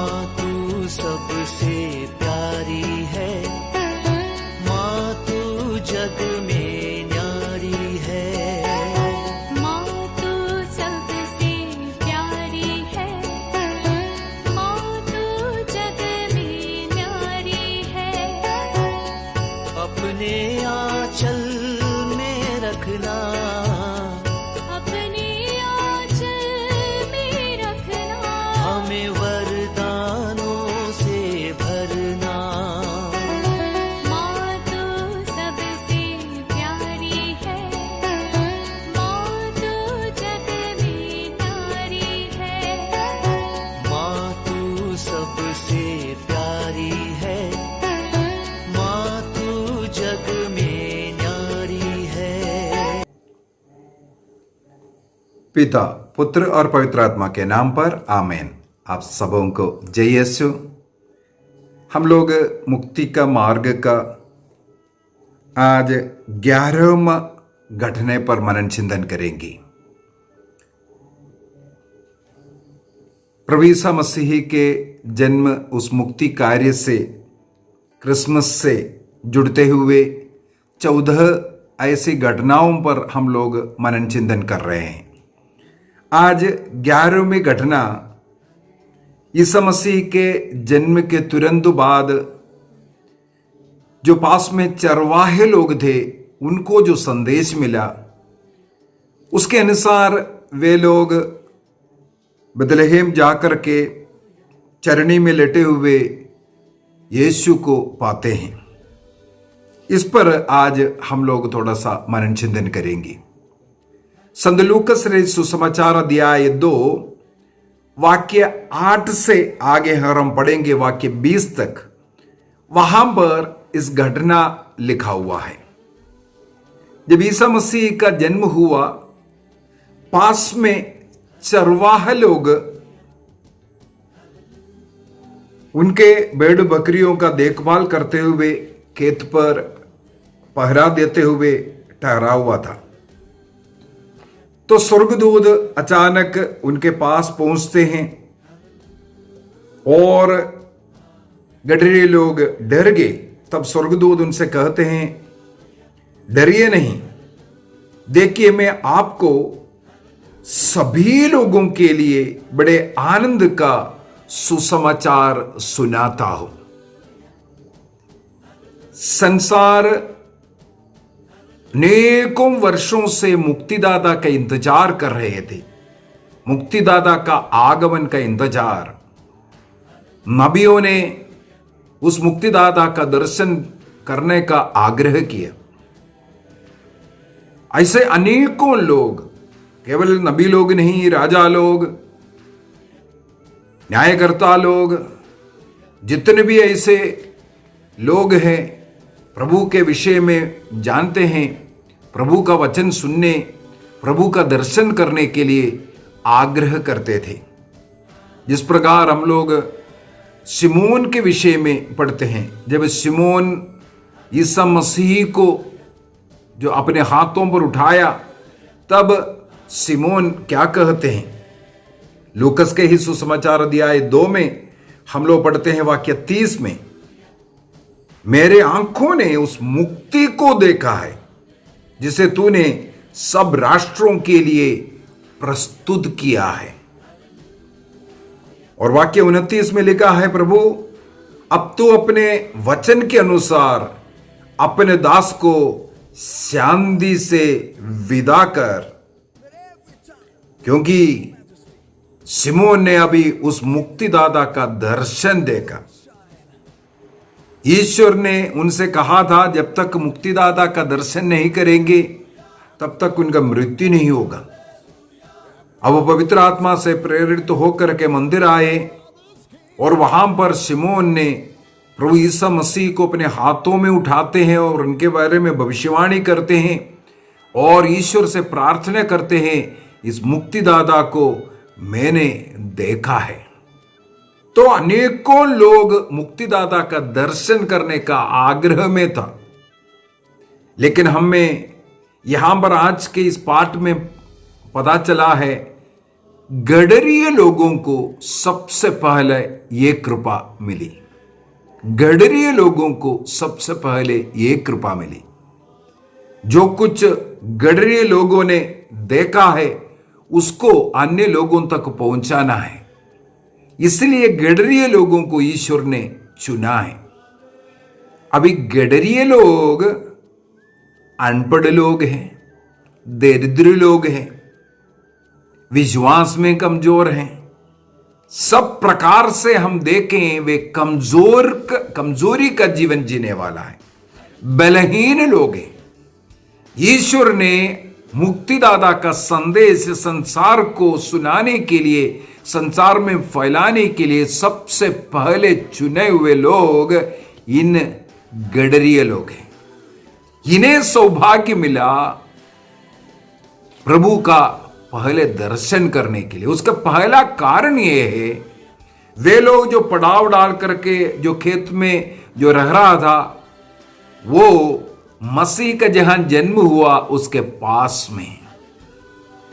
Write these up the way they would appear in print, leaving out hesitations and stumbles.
माँ तू सबसे प्यारी है, माँ तू जग में न्यारी है। माँ तू सबसे प्यारी है, माँ तू जग में न्यारी है। अपने आंचल में रखना, अपने आंचल में रखना। हमें वरदानों से भरना। माँ तू सबसे प्यारी है, माँ तू जग में न्यारी है। माँ तू सबसे प्यारी है, माँ तू जग में न्यारी है। पिता, पुत्र और पवित्र आत्मा के नाम पर आमीन। आप सबों को जय यीशु। हम लोग मुक्ति का मार्ग का आज 11वां घटने पर मनन चिंतन करेंगे। प्रभु यीशु मसीह के जन्म उस मुक्ति कार्य से, क्रिसमस से जुड़ते हुए 14 ऐसी घटनाओं पर हम लोग मनन चिंतन कर रहे हैं। आज 11वीं घटना यीशु मसीह के जन्म के तुरंत बाद जो पास में चरवाहे लोग थे उनको जो संदेश मिला, उसके अनुसार वे लोग बेथलेहम जाकर के चरनी में लेटे हुए यीशु को पाते हैं। इस पर आज हम लोग थोड़ा सा मनन चिंतन करेंगे। संत लूकस रचित सुसमाचार अध्याय 2 वाक्य 8 से आगे हम पढ़ेंगे वाक्य 20 तक। वहां पर इस घटना लिखा हुआ है। जब यीशु मसीह का जन्म हुआ, पास में चरवाहा लोग उनके भेड़ बकरियों का देखभाल करते हुए, खेत पर पहरा देते हुए ठहरा हुआ था। तो स्वर्गदूत अचानक उनके पास पहुंचते हैं और गडरे लोग डर गए। तब स्वर्गदूत उनसे कहते हैं, डरिए नहीं, देखिए मैं आपको सभी लोगों के लिए बड़े आनंद का सुसमाचार सुनाता हूं। संसार अनेकों वर्षों से मुक्तिदाता का इंतजार कर रहे थे। मुक्तिदाता का आगमन का इंतजार। नबियों ने उस मुक्तिदाता का दर्शन करने का आग्रह किया। ऐसे अनेकों लोग, केवल नबी लोग नहीं, राजा लोग, न्यायकर्ता लोग, जितने भी ऐसे लोग हैं प्रभु के विषय में जानते हैं, प्रभु का वचन सुनने, प्रभु का दर्शन करने के लिए आग्रह करते थे। जिस प्रकार हम लोग सिमोन के विषय में पढ़ते हैं, जब सिमोन यीशु मसीह को जो अपने हाथों पर उठाया, तब सिमोन क्या कहते हैं। लूकस के ही सुसमाचार अध्याय 2 में हम लोग पढ़ते हैं वाक्य 30 में, मेरे आंखों ने उस मुक्ति को देखा है जिसे तूने सब राष्ट्रों के लिए प्रस्तुत किया है। और वाक्य 29 में लिखा है, प्रभु अब तू अपने वचन के अनुसार अपने दास को शांति से विदा कर, क्योंकि सिमोन ने अभी उस मुक्तिदाता का दर्शन देखा। ईश्वर ने उनसे कहा था, जब तक मुक्तिदाता का दर्शन नहीं करेंगे तब तक उनका मृत्यु नहीं होगा। अब वो पवित्र आत्मा से प्रेरित होकर के मंदिर आए और वहां पर सिमोन ने प्रभु यीशु मसीह को अपने हाथों में उठाते हैं और उनके बारे में भविष्यवाणी करते हैं और ईश्वर से प्रार्थना करते हैं, इस मुक्तिदाता को मैंने देखा है। तो अनेकों लोग मुक्तिदाता का दर्शन करने का आग्रह में था। लेकिन हमें यहां पर आज के इस पाठ में पता चला है गडरीय लोगों को सबसे पहले ये कृपा मिली। गडरीय लोगों को सबसे पहले ये कृपा मिली। जो कुछ गडरीय लोगों ने देखा है उसको अन्य लोगों तक पहुंचाना है, इसलिए गडरीय लोगों को ईश्वर ने चुना है। अभी गडरीय लोग अनपढ़ लोग हैं, दरिद्र लोग हैं, विश्वास में कमजोर हैं, सब प्रकार से हम देखें वे कमजोरी का जीवन जीने वाला है, बलहीन लोग हैं। ईश्वर ने मुक्तिदाता का संदेश संसार को सुनाने के लिए, संसार में फैलाने के लिए सबसे पहले चुने हुए लोग इन गडरीय लोग हैं। इन्हें सौभाग्य मिला प्रभु का पहले दर्शन करने के लिए। उसका पहला कारण यह है, वे लोग जो पड़ाव डाल करके जो खेत में जो रह रहा था, वो मसीह का जहां जन्म हुआ उसके पास में।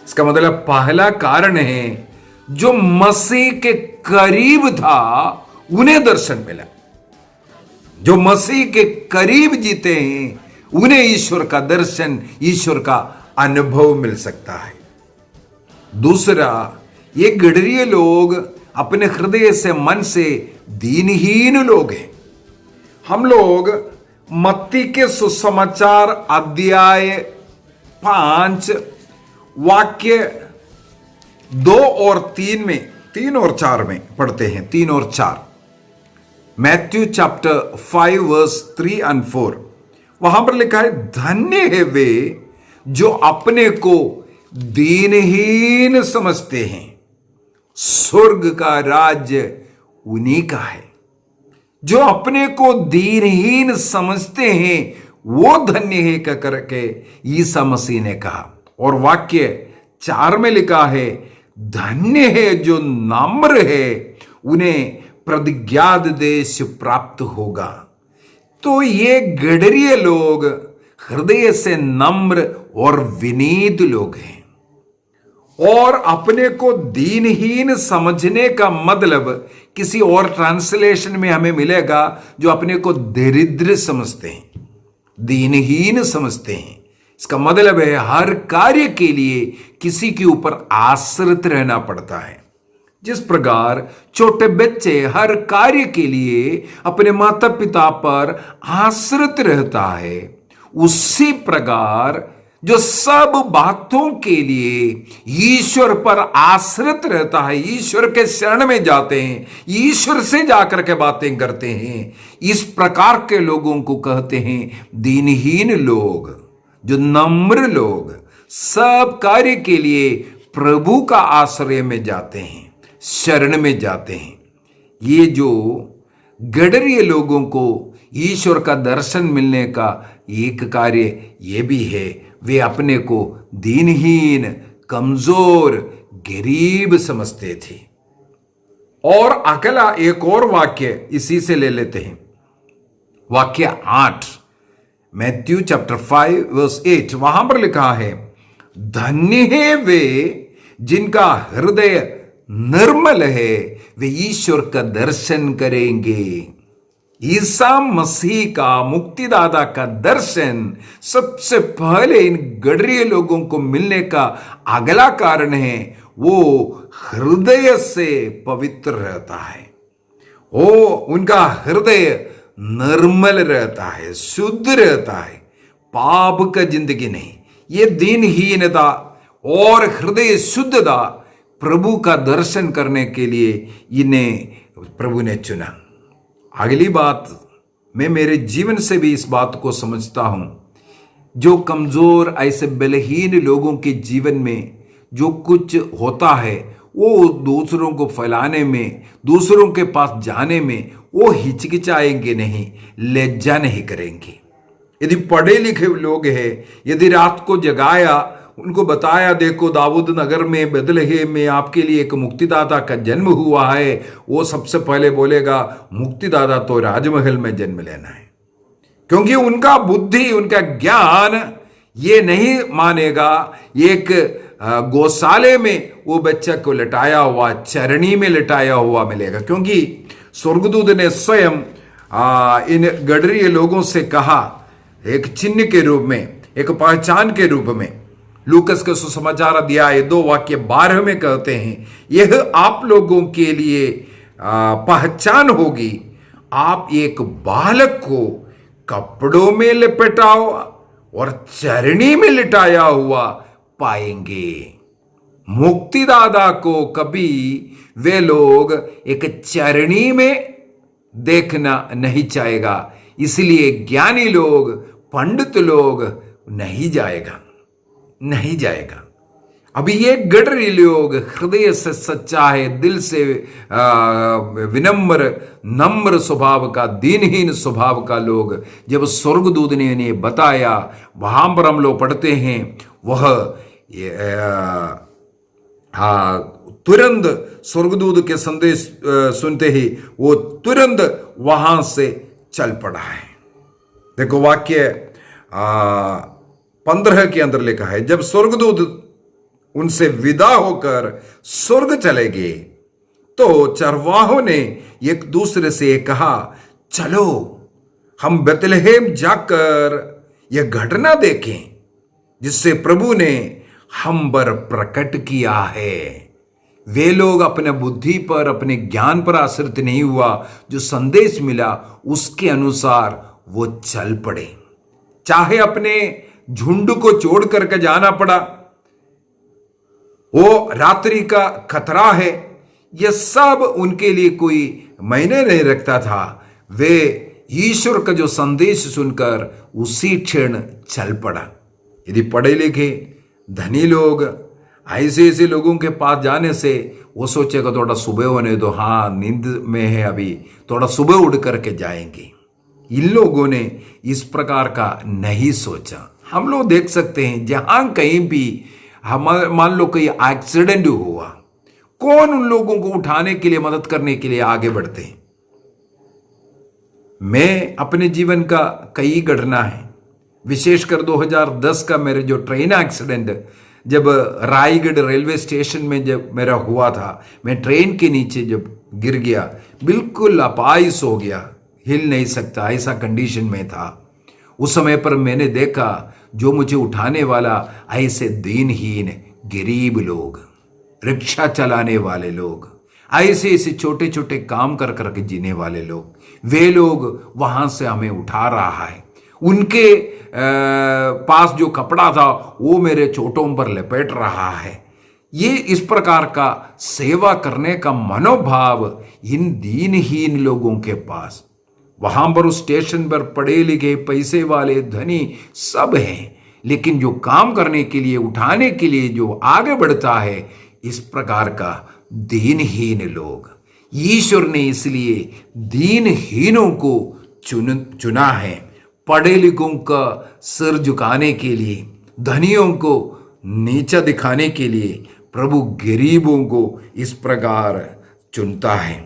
इसका मतलब पहला कारण है, जो मसीह के करीब था उन्हें दर्शन मिला। जो मसीह के करीब जीते हैं उन्हें ईश्वर का दर्शन, ईश्वर का अनुभव मिल सकता है। दूसरा, ये गडरीय लोग अपने हृदय से, मन से दीनहीन लोग हैं। हम लोग मत्ती के सुसमाचार अध्याय 5 वाक्य 2 और 3 में, 3 और 4 में पढ़ते हैं। 3 और 4, मैथ्यू चैप्टर 5 वर्स 3 and 4। वहां पर लिखा है, धन्य है वे जो अपने को दीनहीन समझते हैं, स्वर्ग का राज्य उन्हीं का है। जो अपने को दीनहीन समझते हैं वो धन्य है कह करके ईसा मसीह ने कहा। और वाक्य 4 में लिखा है, धन्य है जो नम्र है, उन्हें प्रतिज्ञात देश प्राप्त होगा। तो ये गडरीय लोग हृदय से नम्र और विनीत लोग हैं। और अपने को दीनहीन समझने का मतलब किसी और ट्रांसलेशन में हमें मिलेगा, जो अपने को दरिद्र समझते हैं, दीनहीन समझते हैं। इसका मतलब है हर कार्य के लिए किसी के ऊपर आश्रित रहना पड़ता है। जिस प्रकार छोटे बच्चे हर कार्य के लिए अपने माता पिता पर आश्रित रहता है, उसी प्रकार जो सब बातों के लिए ईश्वर पर आश्रित रहता है, ईश्वर के शरण में जाते हैं, ईश्वर से जाकर के बातें करते हैं, इस प्रकार के लोगों को कहते हैं दीनहीन लोग। जो नम्र लोग सब कार्य के लिए प्रभु का आश्रय में जाते हैं, शरण में जाते हैं। ये जो गडरीय लोगों को ईश्वर का दर्शन मिलने का एक कार्य ये भी है, वे अपने को दीनहीन, कमजोर, गरीब समझते थे। और अगला एक और वाक्य इसी से ले लेते हैं, वाक्य 8, मैथ्यू चैप्टर 5 वर्स 8। वहां पर लिखा है, धन्य है वे जिनका हृदय निर्मल है, वे ईश्वर का दर्शन करेंगे। ईसा मसीह का, मुक्तिदाता का दर्शन सबसे पहले इन गडरीय लोगों को मिलने का अगला कारण है, वो हृदय से पवित्र रहता है। वो उनका हृदय निर्मल रहता है, शुद्ध रहता है, पाप का जिंदगी नहीं। ये दीनहीनता और हृदय शुद्धता प्रभु का दर्शन करने के लिए इन्हें प्रभु ने चुना। अगली बात, मैं मेरे जीवन से भी इस बात को समझता हूं, जो कमजोर ऐसे बलहीन लोगों के जीवन में जो कुछ होता है, वो दूसरों को फैलाने में, दूसरों के पास जाने में वो हिचकिचाएंगे नहीं, लज्जा नहीं करेंगे। यदि पढ़े लिखे लोग हैं, यदि रात को जगाया, उनको बताया, देखो दाऊद नगर में, बेथलेहम में आपके लिए एक मुक्तिदाता का जन्म हुआ है, वो सबसे पहले बोलेगा मुक्तिदाता तो राजमहल में जन्म लेना है। क्योंकि उनका बुद्धि, उनका ज्ञान ये नहीं मानेगा एक गौशाले में वो बच्चा को लटाया हुआ, चरनी में लटाया हुआ मिलेगा, क्योंकि स्वर्गदूत ने स्वयं इन गडरीय लोगों से कहा, एक चिन्ह के रूप में, एक पहचान के रूप में। लूकस के सुसमाचार अध्याय 2 वाक्य 12 में कहते हैं, यह आप लोगों के लिए पहचान होगी, आप एक बालक को कपड़ों में लपेटा हुआ और चरनी में लिटाया हुआ पाएंगे। मुक्तिदाता को कभी वे लोग एक चरनी में देखना नहीं चाहेगा, इसलिए ज्ञानी लोग, पंडित लोग नहीं जाएगा। अभी ये गडरी लोग हृदय से सच्चा है, दिल से विनम्र नम्र स्वभाव का, दीनहीन स्वभाव का लोग, जब स्वर्गदूत ने इन्हें बताया, वहां पर हम लोग पढ़ते हैं, वह तुरंत स्वर्गदूत के संदेश सुनते ही वो तुरंत वहां से चल पड़ा है। देखो वाक्य 15 के अंदर लिखा है, जब स्वर्गदूत उनसे विदा होकर स्वर्ग चले गए तो चरवाहों ने एक दूसरे से कहा, चलो हम बेतलहम जाकर यह घटना देखें जिससे प्रभु ने हम पर प्रकट किया है। वे लोग अपने बुद्धि पर, अपने ज्ञान पर आश्रित नहीं हुआ, जो संदेश मिला उसके अनुसार वो चल पड़े, चाहे अपने झुंड को छोड़ करके जाना पड़ा, वो रात्रि का खतरा है, यह सब उनके लिए कोई मायने नहीं रखता था। वे ईश्वर का जो संदेश सुनकर उसी क्षण चल पड़ा। यदि पढ़े लिखे धनी लोग ऐसे लोगों के पास जाने से वो सोचेगा थोड़ा सुबह होने दो, हाँ नींद में है अभी, थोड़ा सुबह उठ करके जाएंगे। इन लोगों ने इस प्रकार का नहीं सोचा। हम लोग देख सकते हैं जहां कहीं भी मान लो कोई एक्सीडेंट हुआ, कौन उन लोगों को उठाने के लिए, मदद करने के लिए आगे बढ़ते हैं। मैं अपने जीवन का कई घटना है, विशेषकर 2010 का मेरे जो ट्रेन एक्सीडेंट, जब रायगढ़ रेलवे स्टेशन में जब मेरा हुआ था, मैं ट्रेन के नीचे जब गिर गया, बिल्कुल अपाहिज हो गया, हिल नहीं सकता, ऐसा कंडीशन में था। उस समय पर मैंने देखा जो मुझे उठाने वाला ऐसे दीनहीन गरीब लोग, रिक्शा चलाने वाले लोग, ऐसे छोटे छोटे काम कर करके जीने वाले लोग, वे लोग वहां से हमें उठा रहा है। उनके पास जो कपड़ा था वो मेरे चोटों पर लपेट रहा है। ये इस प्रकार का सेवा करने का मनोभाव इन दीनहीन लोगों के पास, वहां पर उस स्टेशन पर पढ़े लिखे, पैसे वाले, धनी सब हैं, लेकिन जो काम करने के लिए, उठाने के लिए जो आगे बढ़ता है, इस प्रकार का दीनहीन लोग। ईश्वर ने इसलिए दीनहीनों को चुना है, पढ़े लिखों का सिर झुकाने के लिए, धनियों को नीचा दिखाने के लिए प्रभु गरीबों को इस प्रकार चुनता है।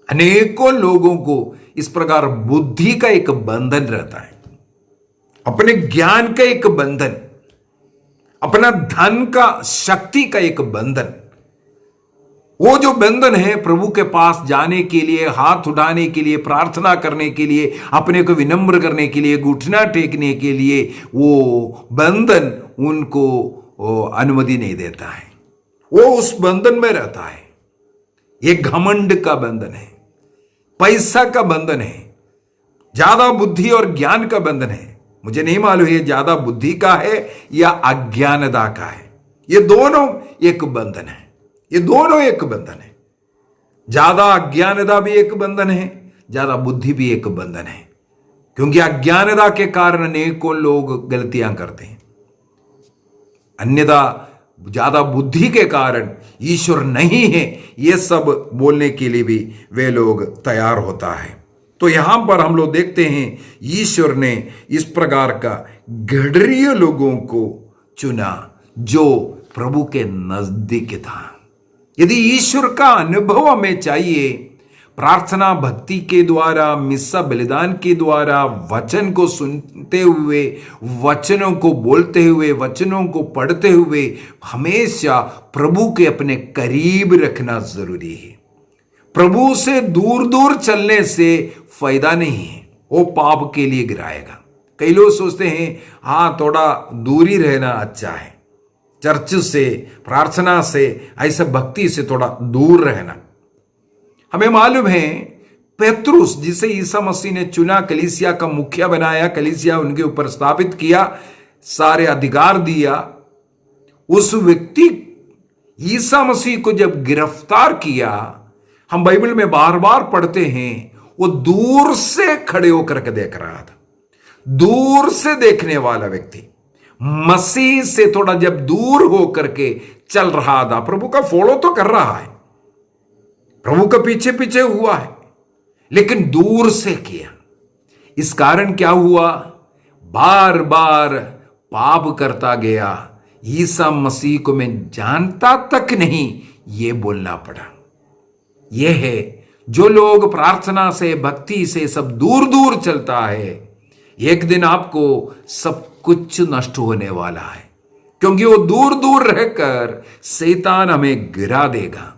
अनेकों लोगों को इस प्रकार बुद्धि का एक बंधन रहता है, अपने ज्ञान का एक बंधन, अपना धन का, शक्ति का एक बंधन। वो जो बंधन है प्रभु के पास जाने के लिए, हाथ उठाने के लिए, प्रार्थना करने के लिए, अपने को विनम्र करने के लिए, घुटना टेकने के लिए, वो बंधन उनको अनुमति नहीं देता है। वो उस बंधन में रहता है। एक घमंड का बंधन है, पैसा का बंधन है, ज्यादा बुद्धि और ज्ञान का बंधन है। मुझे नहीं मालूम ये ज्यादा बुद्धि का है या अज्ञानता का है। ये दोनों एक बंधन है, ये दोनों एक बंधन है। ज्यादा अज्ञानता भी एक बंधन है, ज्यादा बुद्धि भी एक बंधन है, क्योंकि अज्ञानता के कारण अनेकों लोग गलतियां करते हैं। अन्यथा ज्यादा बुद्धि के कारण ईश्वर नहीं है ये सब बोलने के लिए भी वे लोग तैयार होता है। तो यहां पर हम लोग देखते हैं ईश्वर ने इस प्रकार का गडरीय लोगों को चुना जो प्रभु के नजदीक था। यदि ईश्वर का अनुभव हमें चाहिए, प्रार्थना भक्ति के द्वारा, मिस्सा बलिदान के द्वारा, वचन को सुनते हुए, वचनों को बोलते हुए, वचनों को पढ़ते हुए हमेशा प्रभु के अपने करीब रखना जरूरी है। प्रभु से दूर दूर चलने से फायदा नहीं है, वो पाप के लिए गिराएगा। कई लोग सोचते हैं हाँ थोड़ा दूरी रहना अच्छा है, चर्च से, प्रार्थना से, ऐसा भक्ति से थोड़ा दूर रहना। हमें मालूम है पेत्रुस जिसे ईसा मसीह ने चुना, कलीसिया का मुखिया बनाया, कलीसिया उनके ऊपर स्थापित किया, सारे अधिकार दिया, उस व्यक्ति ईसा मसीह को जब गिरफ्तार किया, हम बाइबल में बार बार पढ़ते हैं, वो दूर से खड़े होकर के देख रहा था। दूर से देखने वाला व्यक्ति मसीह से थोड़ा जब दूर होकर के चल रहा था, प्रभु का फॉलो तो कर रहा है, प्रभु का पीछे पीछे हुआ है, लेकिन दूर से किया। इस कारण क्या हुआ, बार बार पाप करता गया। ईसा मसीह को मैं जानता तक नहीं, ये बोलना पड़ा। यह है जो लोग प्रार्थना से, भक्ति से सब दूर दूर चलता है, एक दिन आपको सब कुछ नष्ट होने वाला है, क्योंकि वो दूर दूर रहकर शैतान हमें गिरा देगा।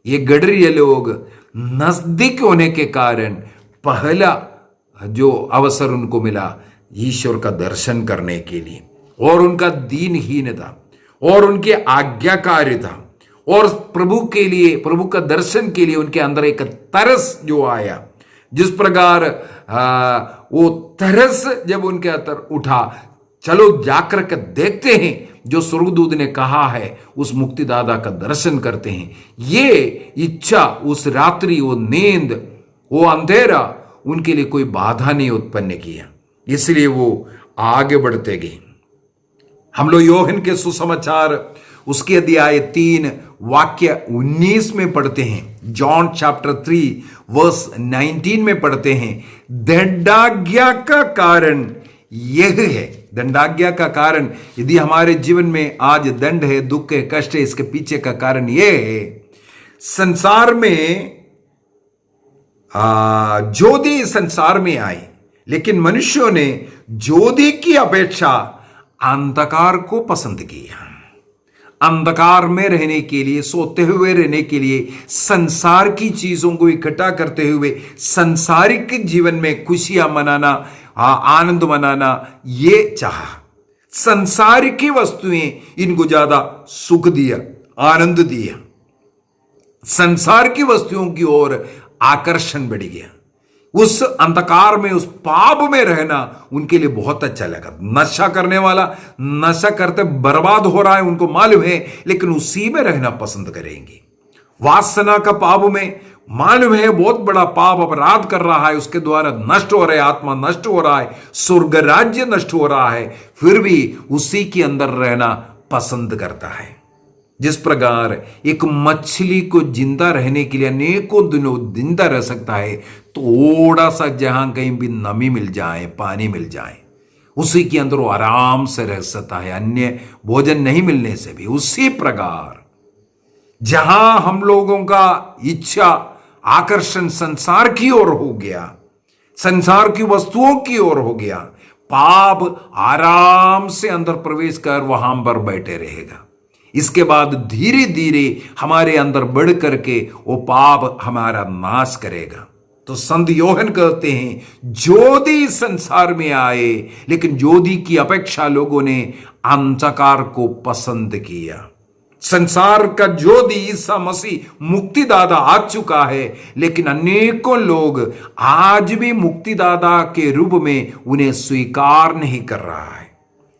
ये गडरिये लोग नजदीक होने के कारण पहला जो अवसर उनको मिला ईश्वर का दर्शन करने के लिए, और उनका दीनहीनता और उनकी आज्ञाकारिता और प्रभु के लिए, प्रभु का दर्शन के लिए उनके अंदर एक तरस जो आया, जिस प्रकार वो तरस जब उनके अंदर उठा, चलो जाकर के देखते हैं जो स्वर्गदूत ने कहा है, उस मुक्तिदाता का दर्शन करते हैं। ये इच्छा, उस रात्रि, वो नींद, वो अंधेरा उनके लिए कोई बाधा नहीं उत्पन्न किया, इसलिए वो आगे बढ़ते गए। हम लोग योहन के सुसमाचार उसके अध्याय 3 वाक्य 19 में पढ़ते हैं, जॉन चैप्टर 3 वर्स 19 में पढ़ते हैं, दंडाज्ञा का कारण यह है। दंडाज्ञा का कारण, यदि हमारे जीवन में आज दंड है, दुख है, कष्ट है, इसके पीछे का कारण यह है, संसार में ज्योति संसार में आई, लेकिन मनुष्यों ने ज्योति की अपेक्षा अंधकार को पसंद किया। अंधकार में रहने के लिए, सोते हुए रहने के लिए, संसार की चीजों को इकट्ठा करते हुए संसारिक जीवन में खुशियां मनाना, आनंद मनाना, ये चाहा। संसार की वस्तुएं इनको ज्यादा सुख दिया, आनंद दिया, संसार की वस्तुओं की ओर आकर्षण बढ़ गया। उस अंधकार में, उस पाप में रहना उनके लिए बहुत अच्छा लगा। नशा करने वाला नशा करते बर्बाद हो रहा है, उनको मालूम है, लेकिन उसी में रहना पसंद करेंगे। वासना का पाप में मालूम है बहुत बड़ा पाप अपराध कर रहा है, उसके द्वारा नष्ट हो रहा है, आत्मा नष्ट हो रहा है, स्वर्ग राज्य नष्ट हो रहा है, फिर भी उसी के अंदर रहना पसंद करता है। जिस प्रकार एक मछली को जिंदा रहने के लिए अनेकों दिनों जिंदा रह सकता है, थोड़ा सा जहां कहीं भी नमी मिल जाए, पानी मिल जाए, उसी के अंदर वो आराम से रह सकता है, अन्य भोजन नहीं मिलने से भी। उसी प्रकार जहां हम लोगों का इच्छा, आकर्षण संसार की ओर हो गया, संसार की वस्तुओं की ओर हो गया, पाप आराम से अंदर प्रवेश कर वहां पर बैठे रहेगा। इसके बाद धीरे धीरे हमारे अंदर बढ़ करके वो पाप हमारा नाश करेगा। तो संत योहन कहते हैं ज्योति संसार में आए, लेकिन ज्योति की अपेक्षा लोगों ने अंधकार को पसंद किया। संसार का ज्योति ईसा मसीह मुक्तिदाता आ चुका है, लेकिन अनेकों लोग आज भी मुक्तिदाता के रूप में उन्हें स्वीकार नहीं कर रहा है।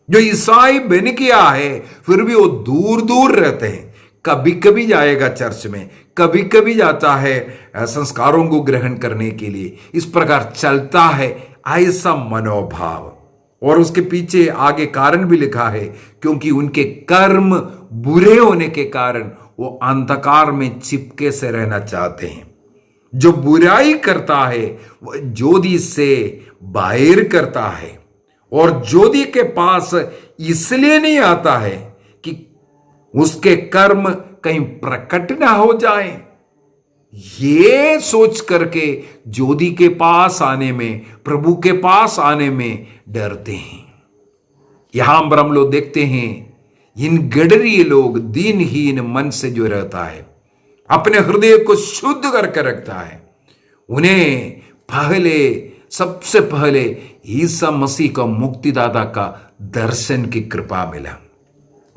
जो ईसाई बन गया है, फिर भी वो दूर दूर रहते हैं। कभी कभी जाएगा चर्च में, कभी कभी जाता है संस्कारों को ग्रहण करने के लिए, इस प्रकार चलता है ऐसा मनोभाव। और उसके पीछे आगे कारण भी लिखा है, क्योंकि उनके कर्म बुरे होने के कारण वो अंधकार में चिपके से रहना चाहते हैं। जो बुराई करता है वह ज्योति से बाहर करता है, और ज्योति के पास इसलिए नहीं आता है कि उसके कर्म कहीं प्रकट ना हो जाए, ये सोच करके ज्योति के पास आने में, प्रभु के पास आने में डरते हैं। यहां पर हम लोग देखते हैं इन गडरी लोग दीनहीन मन से जो रहता है, अपने हृदय को शुद्ध करके रखता है, उन्हें सबसे पहले ईसा मसीह का मुक्तिदाता का दर्शन की कृपा मिला।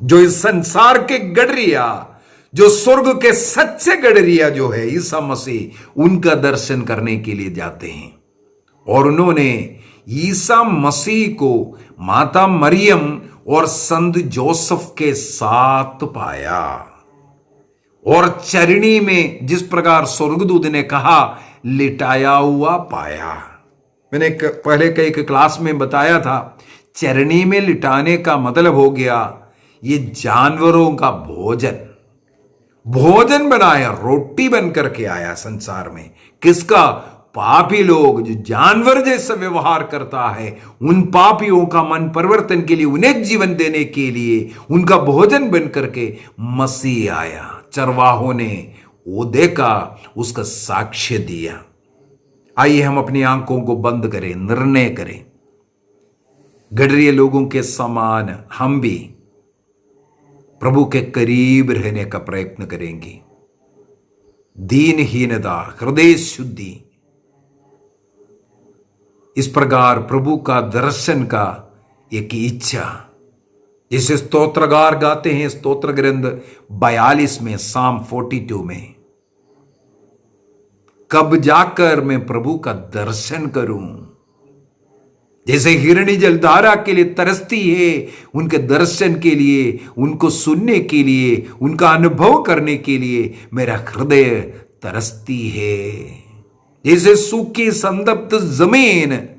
जो इस संसार के गडरिया, जो स्वर्ग के सच्चे गडरिया जो है ईसा मसीह, उनका दर्शन करने के लिए जाते हैं। और उन्होंने ईसा मसीह को माता मरियम और संत जोसेफ के साथ पाया और चरणी में जिस प्रकार स्वर्गदूत ने कहा लिटाया हुआ पाया। मैंने पहले कई क्लास में बताया था, चरणी में लिटाने का मतलब हो गया ये जानवरों का भोजन बनाया, रोटी बन करके आया संसार में। किसका? पापी लोग, जो जानवर जैसा व्यवहार करता है, उन पापियों का मन परिवर्तन के लिए, उन्हें जीवन देने के लिए उनका भोजन बन करके मसीह आया। चरवाहों ने वो देखा, उसका साक्ष्य दिया। आइए हम अपनी आंखों को बंद करें, निर्णय करें, गडरिये लोगों के समान हम भी प्रभु के करीब रहने का प्रयत्न करेंगे। दीनहीनता, हृदय शुद्धि, इस प्रकार प्रभु का दर्शन का एक इच्छा, जिसे स्तोत्रगार गाते हैं स्तोत्र ग्रंथ 42 में, साम 42 में, कब जाकर मैं प्रभु का दर्शन करूं। जैसे हिरणी जलधारा के लिए तरसती है, उनके दर्शन के लिए, उनको सुनने के लिए, उनका अनुभव करने के लिए मेरा हृदय तरसती है। जैसे सूखी संतप्त जमीन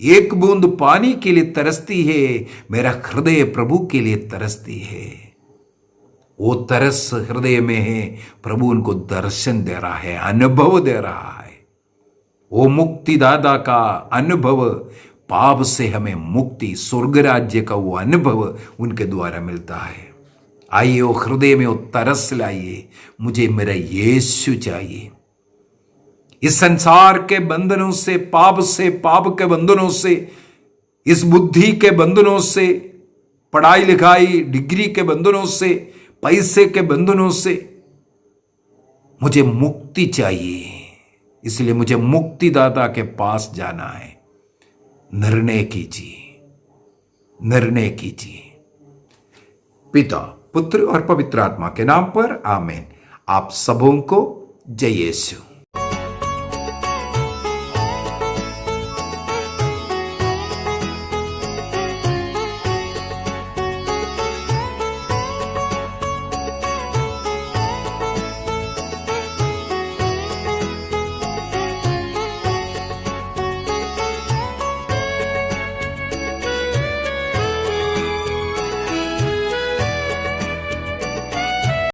एक बूंद पानी के लिए तरसती है, मेरा हृदय प्रभु के लिए तरसती है। वो तरस हृदय में है, प्रभु उनको दर्शन दे रहा है, अनुभव दे रहा है। वो मुक्तिदाता का अनुभव, पाप से हमें मुक्ति, स्वर्ग राज्य का वो अनुभव उनके द्वारा मिलता है। आइए वो हृदय में वो तरस लाइए, मुझे मेरा यीशु चाहिए। इस संसार के बंधनों से, पाप के बंधनों से, इस बुद्धि के बंधनों से, पढ़ाई लिखाई डिग्री के बंधनों से, पैसे के बंधनों से मुझे मुक्ति चाहिए। इसलिए मुझे मुक्तिदाता के पास जाना है। निर्णय कीजिए। पिता, पुत्र और पवित्र आत्मा के नाम पर आमीन। आप सबों को जय यीशु।